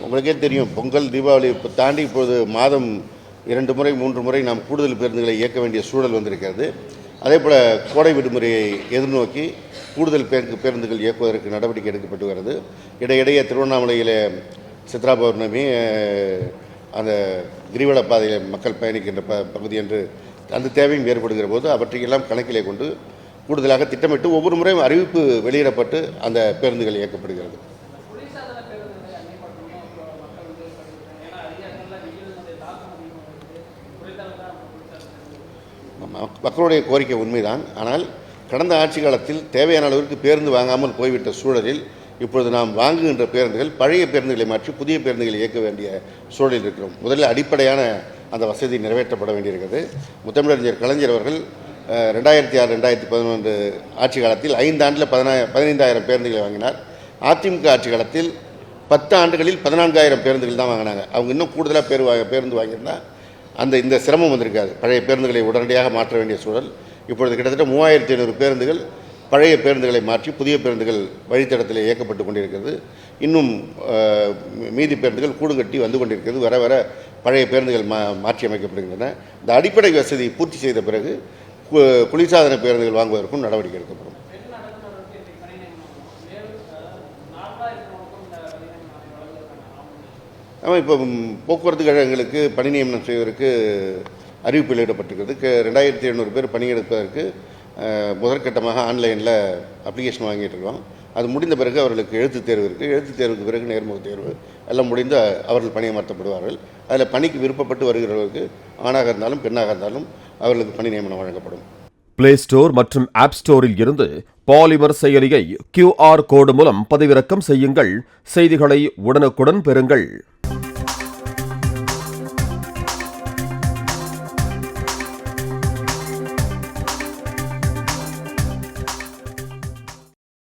உங்களுக்கே தெரியும், பொங்கல் தீபாவளி இப்போ தாண்டி இப்போது மாதம் 2 முறை 3 முறை நாம் கூடுதல் பேருந்துகளை இயக்க வேண்டிய சூழல் வந்திருக்கிறது. அதே போல் கோடை விடுமுறையை எதிர்நோக்கி கூடுதல் பேருந்துகள் இயக்குவதற்கு நடவடிக்கை எடுக்கப்பட்டு வருது. இடையிடையே திருவண்ணாமலையில் சித்ரா பௌர்ணமி, அந்த கிரிவல பாதையில் மக்கள் பயணிக்கின்ற பகுதி என்று அந்த தேவையும் ஏற்படுகிற போது அவற்றையெல்லாம் கணக்கிலே கொண்டு கூடுதலாக திட்டமிட்டு ஒவ்வொரு முறையும் அறிவிப்பு வெளியிடப்பட்டு அந்த பேருந்துகள் இயக்கப்படுகிறது. மக்களுடைய கோரிக்கை உண்மைதான். ஆனால் கடந்த ஆட்சி காலத்தில் தேவையான அளவிற்கு பேருந்து வாங்காமல் போய்விட்ட சூழலில் இப்பொழுது நாம் வாங்குகின்ற பேருந்துகள் பழைய பேருந்துகளை மாற்றி புதிய பேருந்துகளை இயக்க வேண்டிய சூழலில் இருக்கிறோம். முதலில் அடிப்படையான அந்த வசதி நிறைவேற்றப்பட வேண்டியிருக்கிறது. முத்தமிழறிஞர் கலைஞர் அவர்கள் 2006-2011 ஆட்சி காலத்தில் 5 ஆண்டில் 15,000 பேருந்துகளை வாங்கினார். அதிமுக ஆட்சி காலத்தில் 10 ஆண்டுகளில் 14,000 பேருந்துகள் தான் வாங்கினாங்க. அவங்க இன்னும் கூடுதலாக பேருந்து வாங்கியிருந்தால் இந்த சிரமம் வந்திருக்காது. பழைய பேருந்துகளை உடனடியாக மாற்ற வேண்டிய சூழல். இப்பொழுது கிட்டத்தட்ட 3,500 பேருந்துகள் பழைய பேருந்துகளை மாற்றி புதிய பேருந்துகள் வழித்தடத்தில் இயக்கப்பட்டு கொண்டிருக்கிறது. இன்னும் மீதி பேருந்துகள் கூடு கட்டி வந்து கொண்டிருக்கிறது. வர வர பழைய பேருந்துகள் மாற்றி அமைக்கப்படுகின்றன. இந்த அடிப்படை வசதி பூர்த்தி செய்த பிறகு குளிர்சாதன பேருந்துகள் வாங்குவதற்கும் நடவடிக்கை எடுக்கப்படும். ஆமாம், இப்போ போக்குவரத்து கழகங்களுக்கு பணி நியமனம் செய்வதற்கு அறிவிப்பு வெளியிடப்பட்டிருக்கிறது. 2,700 பேர் பணியெடுப்பதற்கு முதற்கட்டமாக ஆன்லைனில் அப்ளிகேஷன் வாங்கிட்டு இருக்கோம். அது முடிந்த பிறகு அவர்களுக்கு எழுத்துத் தேர்வு இருக்குது. எழுத்துத் தேர்வுக்கு பிறகு நேர்முக தேர்வு எல்லாம் முடிந்து அவர்கள் பணியமர்த்தப்படுவார்கள். அதில் பணிக்கு விருப்பப்பட்டு வருகிறவர்களுக்கு ஆணாக இருந்தாலும் பெண்ணாக இருந்தாலும் அவர்களுக்கு பணி நியமனம் வழங்கப்படும். பிளே ஸ்டோர் மற்றும் ஆப் ஸ்டோரில் இருந்து பாலிமர் செயலியை QR கோடு மூலம் பதிவிறக்கம் செய்யுங்கள். செய்திகளை உடனுக்குடன் பெறுங்கள்.